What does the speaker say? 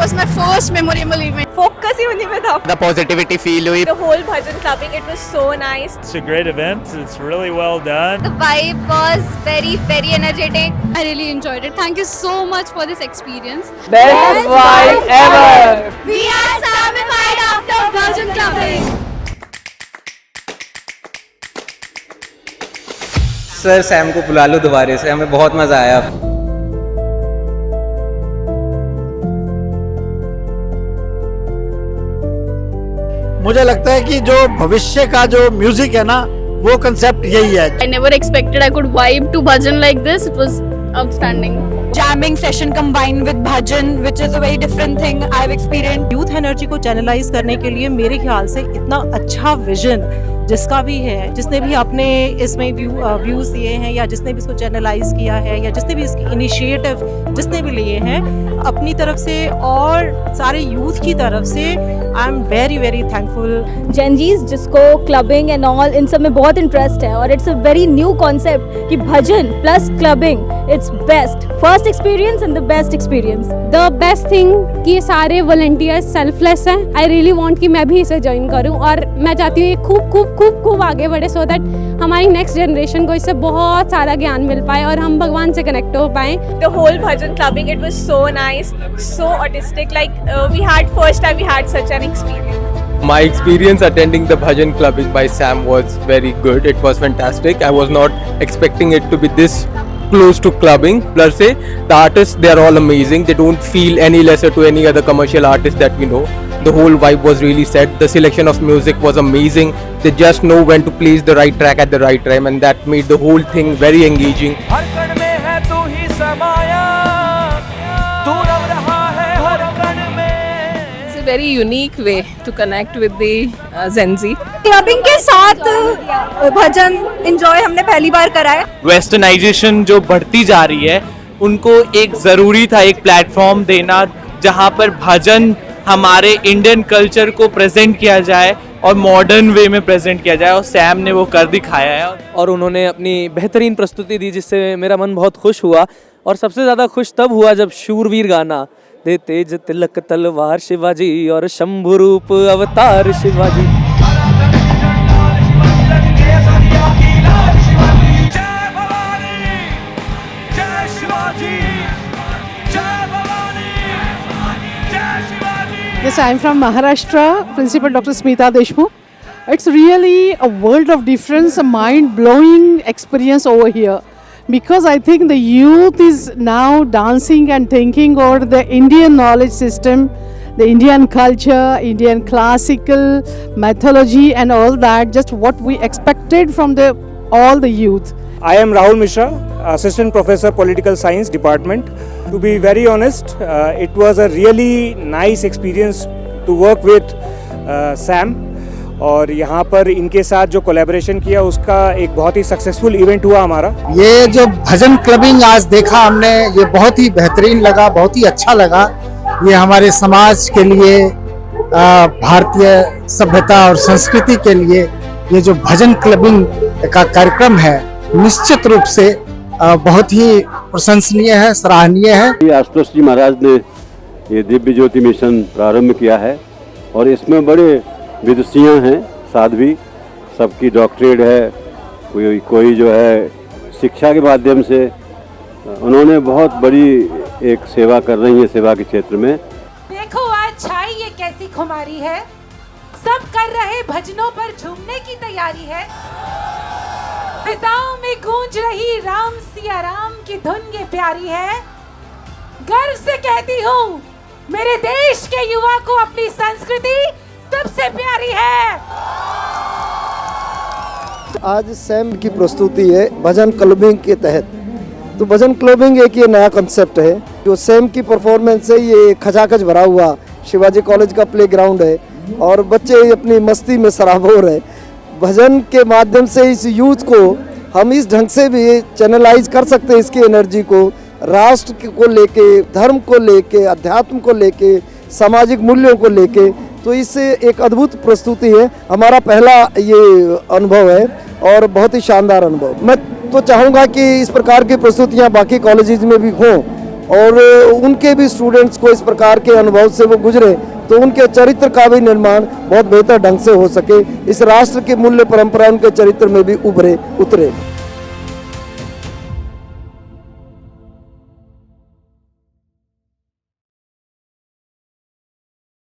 was my first memorable event. Focus ही उन्हीं में था. The positivity feel हुई. The whole bhajan clubbing, it was so nice. It's a great event. It's really well done. The vibe was very, very energetic. I really enjoyed it. Thank you so much for this experience. Best vibe ever. We are Samified after bhajan clubbing. Sir Sam को बुला लो दोबारा से, हमें बहुत मजा आया. मुझे लगता है कि जो भविष्य का जो म्यूजिक है ना, वो कंसेप्ट यही है. I never expected I could vibe to bhajan like this. It was outstanding. Jamming session combined with bhajan, which is a very different thing I've experienced. Youth energy को चैनलाइज करने के लिए मेरे ख्याल से इतना अच्छा विजन जिसका भी है, जिसने भी अपने इसमें व्यूज दिए हैं या जिसने भी इसको चैनलाइज किया है या जिसने भी इसके इनिशिएटिव जिसने भी लिए हैं अपनी तरफ से और सारे यूथ की तरफ से, I am very very thankful. Gen Zs जिसको क्लबिंग एंड ऑल इन सब में बहुत इंटरेस्ट है और it's a very new concept कि bhajan plus clubbing, it's best first experience and the best experience. The best thing कि ये सारे वॉलंटियर्स सेल्फलेस हैं. I really want कि मैं भी इसे ज्वाइन करूं और मैं चाहती हूँ ये खूब आगे बढ़े so that हमारी नेक्स्ट जनरेशन को इससे बहुत सारा ज्ञान मिल पाए और हम भगवान से कनेक्ट हो पाएं. The whole bhajan clubbing, it was so nice, so artistic. Like first time we had such an experience. My experience attending the bhajan clubbing by Sam was very good. It was fantastic. I was not expecting it to be this close to clubbing. Plus the artists, they are all amazing. They don't feel any lesser to any other commercial artist that we know. The whole vibe was really set. The selection of music was amazing. They just know when to place the right track at the right time, and that made the whole thing very engaging. हर कण में है तू ही समाया, तू रव रहा है हर कण में. It's a very unique way to connect with the Gen Z. Clubbing के साथ भजन एंजॉय हमने पहली बार करा है. वेस्टर्नाइजेशन जो बढ़ती जा रही है, उनको एक ज़रूरी था एक प्लेटफॉर्म देना जहां पर भजन हमारे इंडियन कल्चर को प्रेजेंट किया जाए और मॉडर्न वे में प्रेजेंट किया जाए, और सैम ने वो कर दिखाया है. और उन्होंने अपनी बेहतरीन प्रस्तुति दी जिससे मेरा मन बहुत खुश हुआ. और सबसे ज़्यादा खुश तब हुआ जब शूरवीर गाना दे तेज तिलक तलवार शिवाजी और शंभु रूप अवतार Shivaji. Yes, I am from Maharashtra, Principal Dr. Smita Deshmukh. It's really a world of difference, a mind-blowing experience over here. Because I think the youth is now dancing and thinking over the Indian knowledge system, the Indian culture, Indian classical mythology and all that, just what we expected from all the youth. I am Rahul Mishra, Assistant Professor Political Science Department. To be very honest, it was a really nice experience to work with Sam. और यहाँ पर इनके साथ जो collaboration किया उसका एक बहुत ही सक्सेसफुल इवेंट हुआ हमारा. ये जो भजन क्लबिंग आज देखा हमने, ये बहुत ही बेहतरीन लगा, बहुत ही अच्छा लगा. ये हमारे समाज के लिए, भारतीय सभ्यता और संस्कृति के लिए ये जो भजन क्लबिंग का कार्यक्रम है निश्चित रूप से बहुत ही प्रशंसनीय है, सराहनीय है. आशुतोष जी महाराज ने ये दिव्य ज्योति मिशन प्रारंभ किया है और इसमें बड़े विदुषियाँ हैं, साध्वी, सबकी डॉक्टरेट है, कोई जो है शिक्षा के माध्यम से उन्होंने बहुत बड़ी एक सेवा कर रही है सेवा के क्षेत्र में. देखो आज छाई ये कैसी खुमारी है, सब कर रहे भजनों पर झूमने की तैयारी है. फिजाओं में गूंज रही राम सिया राम की धुन ये प्यारी है. गर्व से कहती हूँ मेरे देश के युवा को अपनी संस्कृति सबसे प्यारी है. आज सैम की प्रस्तुति है भजन क्लबिंग के तहत. तो भजन क्लबिंग एक ये नया कॉन्सेप्ट है. जो सैम की परफॉर्मेंस है ये खचाखच भरा हुआ शिवाजी कॉलेज का प्लेग्राउंड है और बच्चे अपनी मस्ती में सराबोर है. भजन के माध्यम से इस यूथ को हम इस ढंग से भी चैनलाइज कर सकते हैं, इसकी एनर्जी को राष्ट्र को लेके, धर्म को लेके, अध्यात्म को लेके, सामाजिक मूल्यों को लेके. तो इससे एक अद्भुत प्रस्तुति है. हमारा पहला ये अनुभव है और बहुत ही शानदार अनुभव. मैं तो चाहूँगा कि इस प्रकार की प्रस्तुतियाँ बाकी कॉलेजेस में भी हों और उनके भी स्टूडेंट्स को इस प्रकार के अनुभव से वो गुजरे तो उनके चरित्र का भी निर्माण बहुत बेहतर ढंग से हो सके, इस राष्ट्र के मूल्य परंपरा उनके चरित्र में भी उभरे उतरे।